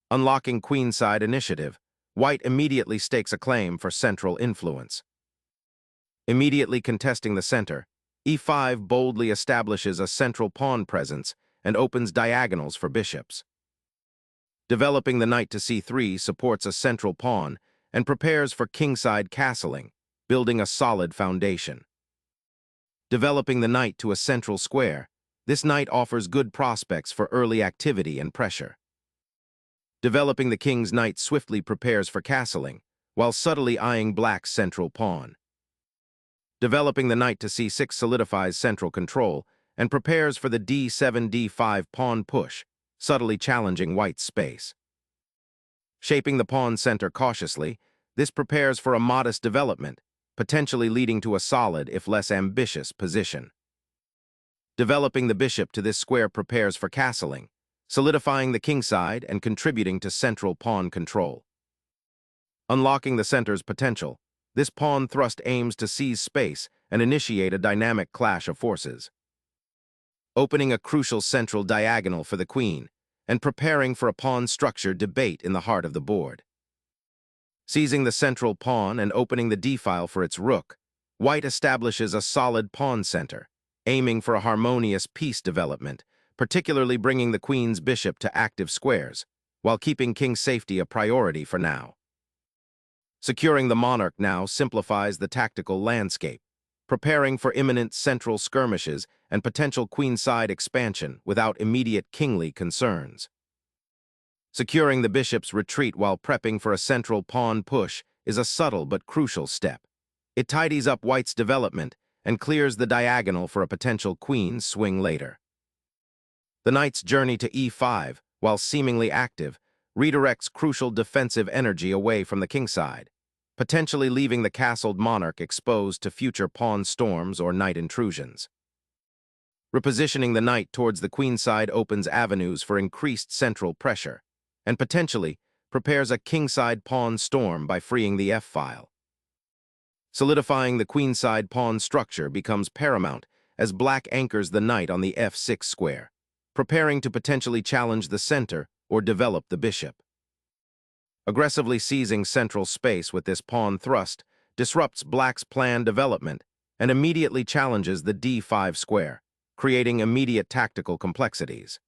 Unlocking queenside initiative, white immediately stakes a claim for central influence. Immediately contesting the center, e5 boldly establishes a central pawn presence and opens diagonals for bishops. Developing the knight to c3 supports a central pawn and prepares for kingside castling, building a solid foundation. Developing the knight to a central square, this knight offers good prospects for early activity and pressure. Developing the king's knight swiftly prepares for castling, while subtly eyeing black's central pawn. Developing the knight to c6 solidifies central control and prepares for the d7-d5 pawn push, subtly challenging white's space. Shaping the pawn center cautiously, this prepares for a modest development, potentially leading to a solid, if less ambitious, position. Developing the bishop to this square prepares for castling, solidifying the kingside and contributing to central pawn control. Unlocking the center's potential, this pawn thrust aims to seize space and initiate a dynamic clash of forces. Opening a crucial central diagonal for the queen, and preparing for a pawn structure debate in the heart of the board. Seizing the central pawn and opening the d-file for its rook, white establishes a solid pawn center, aiming for a harmonious piece development, particularly bringing the queen's bishop to active squares, while keeping king's safety a priority for now. Securing the monarch now simplifies the tactical landscape, preparing for imminent central skirmishes and potential queenside expansion without immediate kingly concerns. Securing the bishop's retreat while prepping for a central pawn push is a subtle but crucial step. It tidies up white's development and clears the diagonal for a potential queen swing later. The knight's journey to e5, while seemingly active, redirects crucial defensive energy away from the kingside, potentially leaving the castled monarch exposed to future pawn storms or knight intrusions. Repositioning the knight towards the queenside opens avenues for increased central pressure, and potentially prepares a kingside pawn storm by freeing the f-file. Solidifying the queenside pawn structure becomes paramount as black anchors the knight on the f6 square, preparing to potentially challenge the center or develop the bishop. Aggressively seizing central space with this pawn thrust disrupts black's planned development and immediately challenges the d5 square, creating immediate tactical complexities.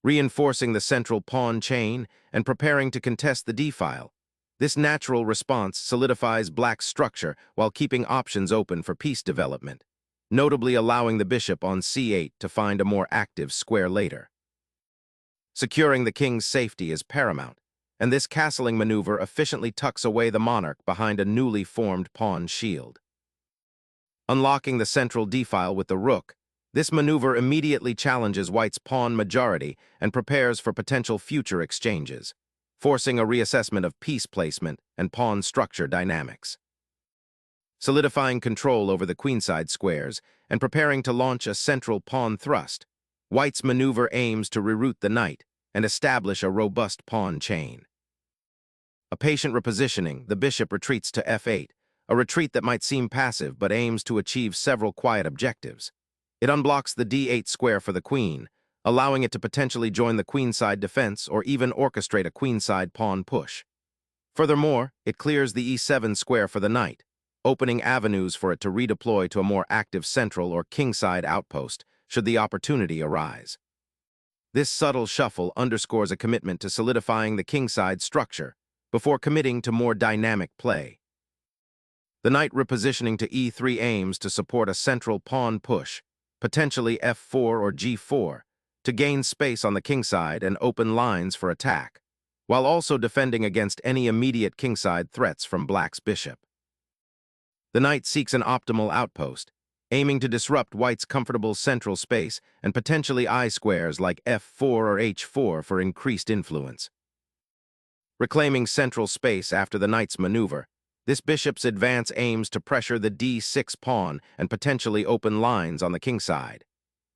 Reinforcing the central pawn chain and preparing to contest the d-file, this natural response solidifies black's structure while keeping options open for piece development, notably allowing the bishop on c8 to find a more active square later. Securing the king's safety is paramount, and this castling maneuver efficiently tucks away the monarch behind a newly formed pawn shield. Unlocking the central d-file with the rook, this maneuver immediately challenges white's pawn majority and prepares for potential future exchanges, forcing a reassessment of piece placement and pawn structure dynamics. Solidifying control over the queenside squares and preparing to launch a central pawn thrust, white's maneuver aims to reroute the knight and establish a robust pawn chain. A patient repositioning, the bishop retreats to f8, a retreat that might seem passive but aims to achieve several quiet objectives. It unblocks the d8 square for the queen, allowing it to potentially join the queenside defense or even orchestrate a queenside pawn push. Furthermore, it clears the e7 square for the knight, opening avenues for it to redeploy to a more active central or kingside outpost should the opportunity arise. This subtle shuffle underscores a commitment to solidifying the kingside structure before committing to more dynamic play. The knight repositioning to e3 aims to support a central pawn push, potentially f4 or g4, to gain space on the kingside and open lines for attack, while also defending against any immediate kingside threats from black's bishop. The knight seeks an optimal outpost, aiming to disrupt white's comfortable central space and potentially eye squares like f4 or h4 for increased influence. Reclaiming central space after the knight's maneuver, this bishop's advance aims to pressure the d6 pawn and potentially open lines on the kingside.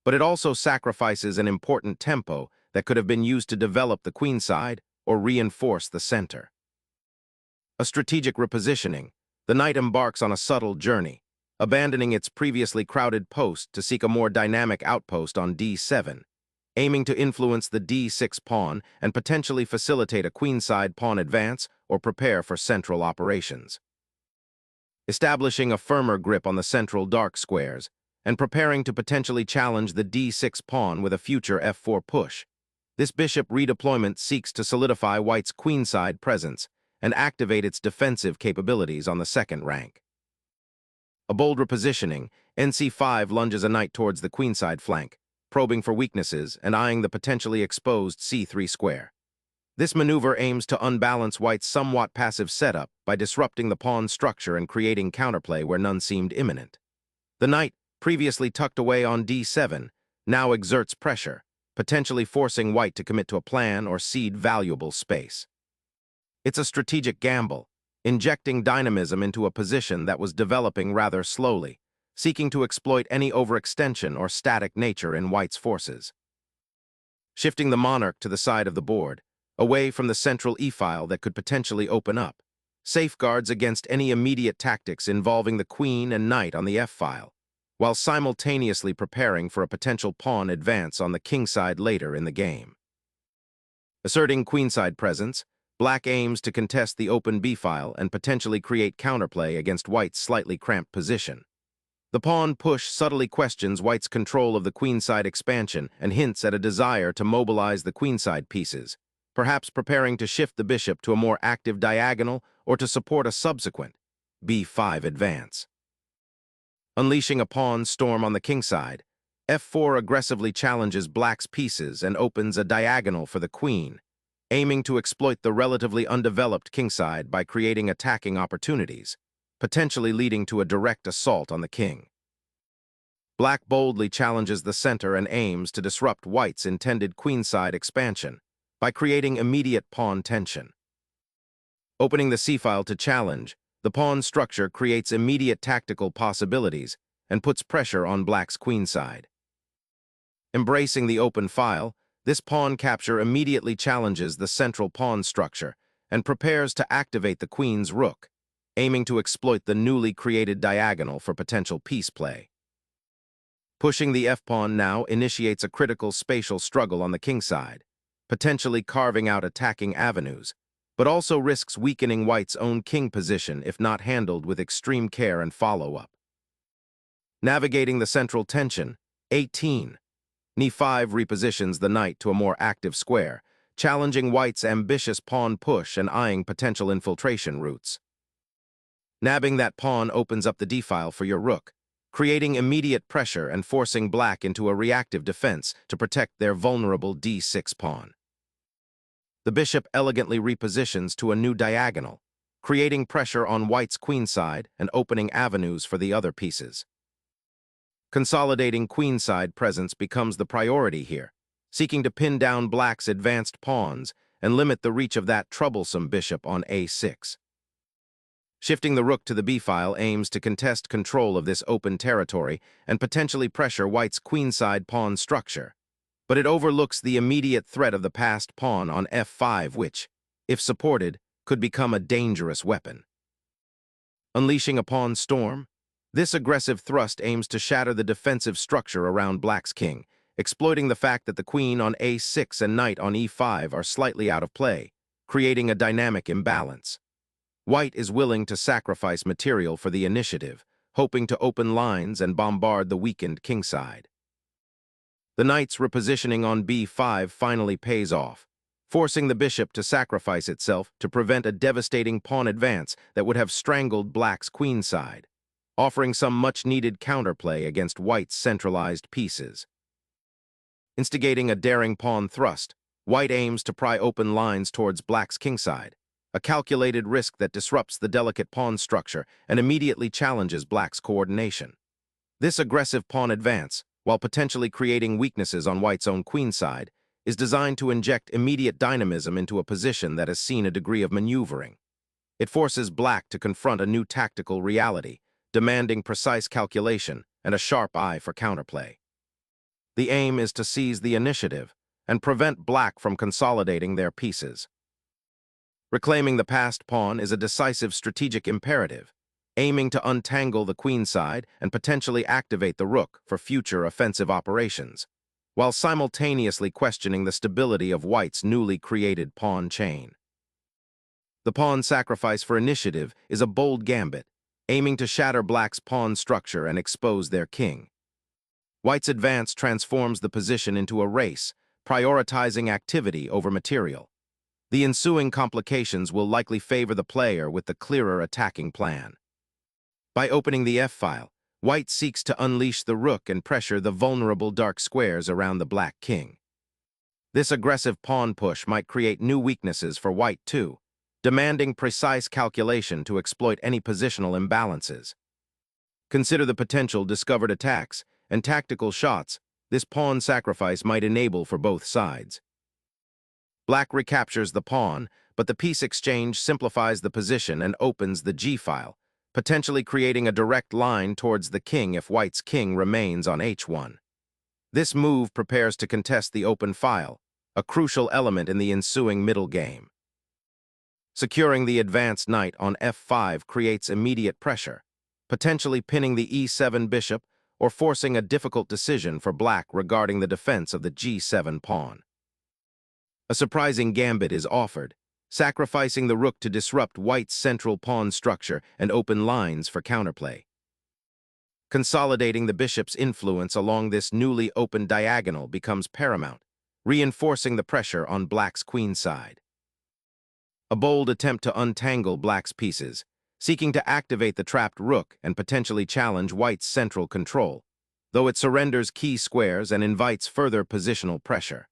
But it also sacrifices an important tempo that could have been used to develop the queenside or reinforce the center. A strategic repositioning, the knight embarks on a subtle journey, abandoning its previously crowded post to seek a more dynamic outpost on d7, aiming to influence the d6 pawn and potentially facilitate a queenside pawn advance or prepare for central operations. Establishing a firmer grip on the central dark squares and preparing to potentially challenge the d6 pawn with a future f4 push. This bishop redeployment seeks to solidify white's queenside presence and activate its defensive capabilities on the second rank. A bold repositioning, nc5 lunges a knight towards the queenside flank, probing for weaknesses and eyeing the potentially exposed c3 square. This maneuver aims to unbalance white's somewhat passive setup by disrupting the pawn structure and creating counterplay where none seemed imminent. The knight, previously tucked away on d7, now exerts pressure, potentially forcing white to commit to a plan or cede valuable space. It's a strategic gamble, injecting dynamism into a position that was developing rather slowly, seeking to exploit any overextension or static nature in white's forces. Shifting the monarch to the side of the board, away from the central e-file that could potentially open up, safeguards against any immediate tactics involving the queen and knight on the f-file, while simultaneously preparing for a potential pawn advance on the kingside later in the game. Asserting queenside presence, black aims to contest the open b-file and potentially create counterplay against white's slightly cramped position. The pawn push subtly questions white's control of the queenside expansion and hints at a desire to mobilize the queenside pieces, perhaps preparing to shift the bishop to a more active diagonal or to support a subsequent b5 advance. Unleashing a pawn storm on the kingside, f4 aggressively challenges black's pieces and opens a diagonal for the queen, aiming to exploit the relatively undeveloped kingside by creating attacking opportunities, potentially leading to a direct assault on the king. Black boldly challenges the center and aims to disrupt white's intended queenside expansion by creating immediate pawn tension. Opening the c-file to challenge, the pawn structure creates immediate tactical possibilities and puts pressure on black's queenside. Embracing the open file, this pawn capture immediately challenges the central pawn structure and prepares to activate the queen's rook, aiming to exploit the newly created diagonal for potential piece play. Pushing the f-pawn now initiates a critical spatial struggle on the kingside, potentially carving out attacking avenues, but also risks weakening white's own king position if not handled with extreme care and follow-up. Navigating the central tension, 18. e5 repositions the knight to a more active square, challenging white's ambitious pawn push and eyeing potential infiltration routes. Nabbing that pawn opens up the d-file for your rook, creating immediate pressure and forcing black into a reactive defense to protect their vulnerable d6 pawn. The bishop elegantly repositions to a new diagonal, creating pressure on white's queenside and opening avenues for the other pieces. Consolidating queenside presence becomes the priority here, seeking to pin down black's advanced pawns and limit the reach of that troublesome bishop on a6. Shifting the rook to the b-file aims to contest control of this open territory and potentially pressure white's queenside pawn structure, but it overlooks the immediate threat of the passed pawn on f5 which, if supported, could become a dangerous weapon. Unleashing a pawn storm, this aggressive thrust aims to shatter the defensive structure around black's king, exploiting the fact that the queen on a6 and knight on e5 are slightly out of play, creating a dynamic imbalance. White is willing to sacrifice material for the initiative, hoping to open lines and bombard the weakened kingside. The knight's repositioning on b5 finally pays off, forcing the bishop to sacrifice itself to prevent a devastating pawn advance that would have strangled black's queenside, offering some much-needed counterplay against white's centralized pieces. Instigating a daring pawn thrust, white aims to pry open lines towards black's kingside, a calculated risk that disrupts the delicate pawn structure and immediately challenges black's coordination. This aggressive pawn advance, while potentially creating weaknesses on white's own queenside, is designed to inject immediate dynamism into a position that has seen a degree of maneuvering. It forces black to confront a new tactical reality, demanding precise calculation and a sharp eye for counterplay. The aim is to seize the initiative and prevent black from consolidating their pieces. Reclaiming the passed pawn is a decisive strategic imperative, aiming to untangle the queenside and potentially activate the rook for future offensive operations, while simultaneously questioning the stability of white's newly created pawn chain. The pawn sacrifice for initiative is a bold gambit, aiming to shatter black's pawn structure and expose their king. White's advance transforms the position into a race, prioritizing activity over material. The ensuing complications will likely favor the player with the clearer attacking plan. By opening the f-file, white seeks to unleash the rook and pressure the vulnerable dark squares around the black king. This aggressive pawn push might create new weaknesses for white too, demanding precise calculation to exploit any positional imbalances. Consider the potential discovered attacks and tactical shots this pawn sacrifice might enable for both sides. Black recaptures the pawn, but the piece exchange simplifies the position and opens the g-file, potentially creating a direct line towards the king if white's king remains on h1. This move prepares to contest the open file, a crucial element in the ensuing middle game. Securing the advanced knight on f5 creates immediate pressure, potentially pinning the e7 bishop or forcing a difficult decision for black regarding the defense of the g7 pawn. A surprising gambit is offered, sacrificing the rook to disrupt white's central pawn structure and open lines for counterplay. Consolidating the bishop's influence along this newly opened diagonal becomes paramount, reinforcing the pressure on black's queen side. A bold attempt to untangle black's pieces, seeking to activate the trapped rook and potentially challenge white's central control, though it surrenders key squares and invites further positional pressure.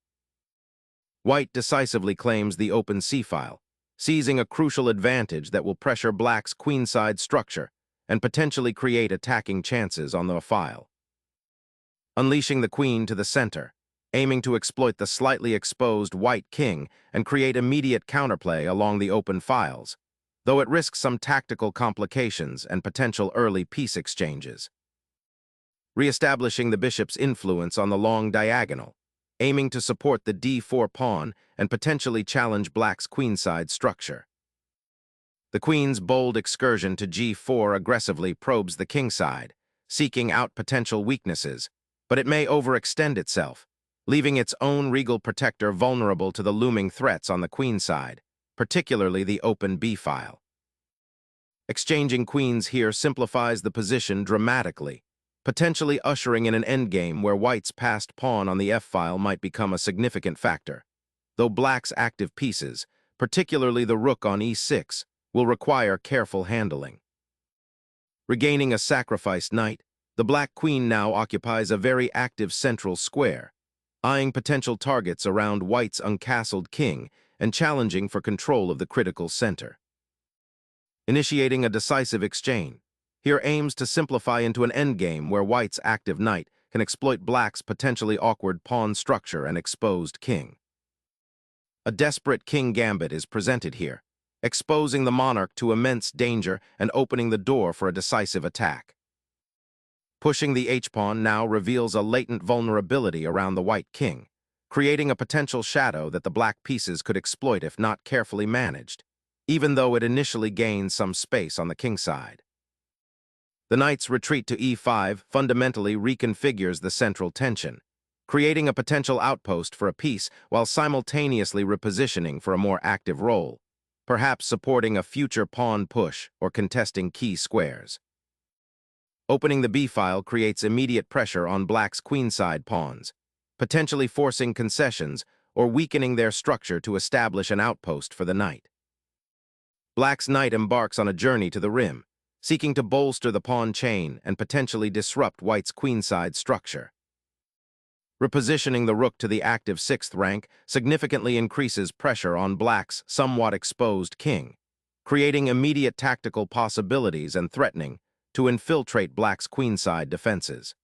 White decisively claims the open c-file, seizing a crucial advantage that will pressure black's queenside structure and potentially create attacking chances on the file. Unleashing the queen to the center, aiming to exploit the slightly exposed white king and create immediate counterplay along the open files, though it risks some tactical complications and potential early piece exchanges. Reestablishing the bishop's influence on the long diagonal, aiming to support the d4 pawn and potentially challenge black's queenside structure. The queen's bold excursion to g4 aggressively probes the kingside, seeking out potential weaknesses, but it may overextend itself, leaving its own regal protector vulnerable to the looming threats on the queenside, particularly the open b-file. Exchanging queens here simplifies the position dramatically, potentially ushering in an endgame where white's passed pawn on the f-file might become a significant factor, though black's active pieces, particularly the rook on e6, will require careful handling. Regaining a sacrificed knight, the black queen now occupies a very active central square, eyeing potential targets around white's uncastled king and challenging for control of the critical center. Initiating a decisive exchange here aims to simplify into an endgame where white's active knight can exploit black's potentially awkward pawn structure and exposed king. A desperate king gambit is presented here, exposing the monarch to immense danger and opening the door for a decisive attack. Pushing the h-pawn now reveals a latent vulnerability around the white king, creating a potential shadow that the black pieces could exploit if not carefully managed, even though it initially gains some space on the king side. The knight's retreat to e5 fundamentally reconfigures the central tension, creating a potential outpost for a piece while simultaneously repositioning for a more active role, perhaps supporting a future pawn push or contesting key squares. Opening the b-file creates immediate pressure on black's queenside pawns, potentially forcing concessions or weakening their structure to establish an outpost for the knight. Black's knight embarks on a journey to the rim, seeking to bolster the pawn chain and potentially disrupt white's queenside structure. Repositioning the rook to the active 6th rank significantly increases pressure on black's somewhat exposed king, creating immediate tactical possibilities and threatening to infiltrate black's queenside defenses.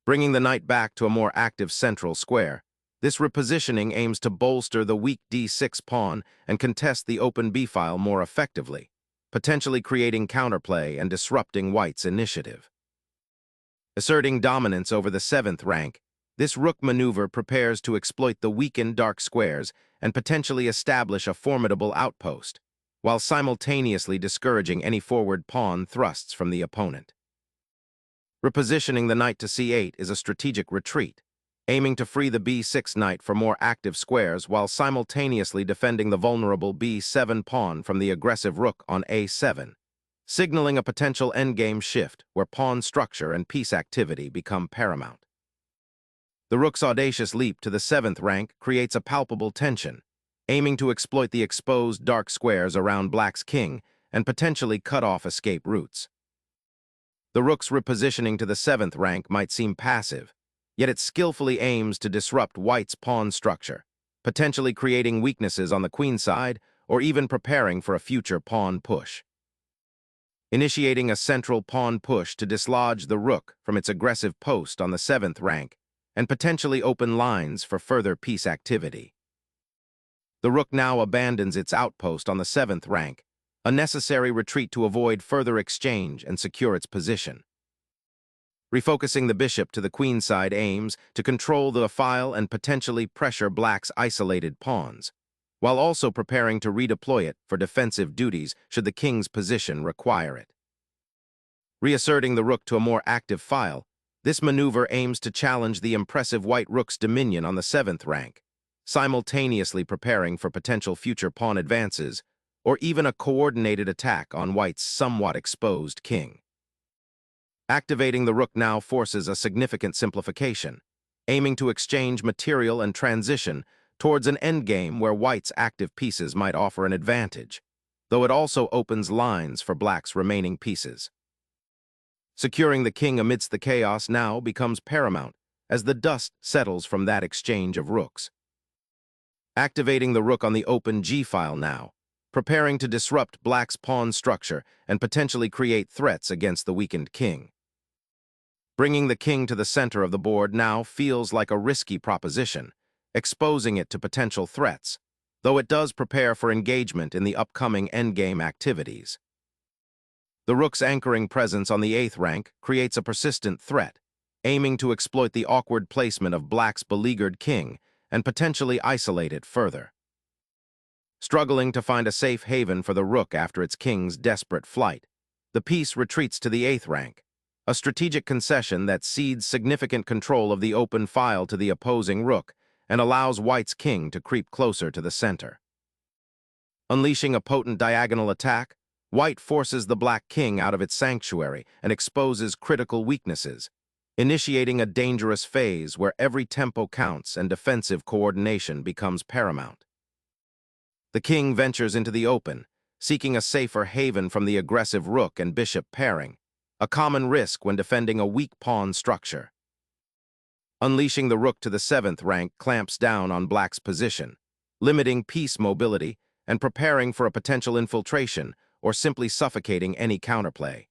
Bringing the knight back to a more active central square, this repositioning aims to bolster the weak d6 pawn and contest the open b-file more effectively, potentially creating counterplay and disrupting white's initiative. Asserting dominance over the 7th rank, this rook maneuver prepares to exploit the weakened dark squares and potentially establish a formidable outpost, while simultaneously discouraging any forward pawn thrusts from the opponent. Repositioning the knight to c8 is a strategic retreat, aiming to free the b6 knight for more active squares while simultaneously defending the vulnerable b7 pawn from the aggressive rook on a7, signaling a potential endgame shift where pawn structure and piece activity become paramount. The rook's audacious leap to the 7th rank creates a palpable tension, aiming to exploit the exposed dark squares around black's king and potentially cut off escape routes. The rook's repositioning to the 7th rank might seem passive, yet it skillfully aims to disrupt white's pawn structure, potentially creating weaknesses on the queen side or even preparing for a future pawn push. Initiating a central pawn push to dislodge the rook from its aggressive post on the 7th rank and potentially open lines for further piece activity. The rook now abandons its outpost on the 7th rank, a necessary retreat to avoid further exchange and secure its position. Refocusing the bishop to the queen side aims to control the file and potentially pressure black's isolated pawns, while also preparing to redeploy it for defensive duties should the king's position require it. Reasserting the rook to a more active file, this maneuver aims to challenge the impressive white rook's dominion on the 7th rank, simultaneously preparing for potential future pawn advances or even a coordinated attack on white's somewhat exposed king. Activating the rook now forces a significant simplification, aiming to exchange material and transition towards an endgame where white's active pieces might offer an advantage, though it also opens lines for black's remaining pieces. Securing the king amidst the chaos now becomes paramount as the dust settles from that exchange of rooks. Activating the rook on the open g-file now, preparing to disrupt black's pawn structure and potentially create threats against the weakened king. Bringing the king to the center of the board now feels like a risky proposition, exposing it to potential threats, though it does prepare for engagement in the upcoming endgame activities. The rook's anchoring presence on the 8th rank creates a persistent threat, aiming to exploit the awkward placement of black's beleaguered king and potentially isolate it further. Struggling to find a safe haven for the rook after its king's desperate flight, the piece retreats to the 8th rank, a strategic concession that cedes significant control of the open file to the opposing rook and allows white's king to creep closer to the center. Unleashing a potent diagonal attack, white forces the black king out of its sanctuary and exposes critical weaknesses, initiating a dangerous phase where every tempo counts and defensive coordination becomes paramount. The king ventures into the open, seeking a safer haven from the aggressive rook and bishop pairing, a common risk when defending a weak pawn structure. Unleashing the rook to the 7th rank clamps down on black's position, limiting piece mobility and preparing for a potential infiltration or simply suffocating any counterplay.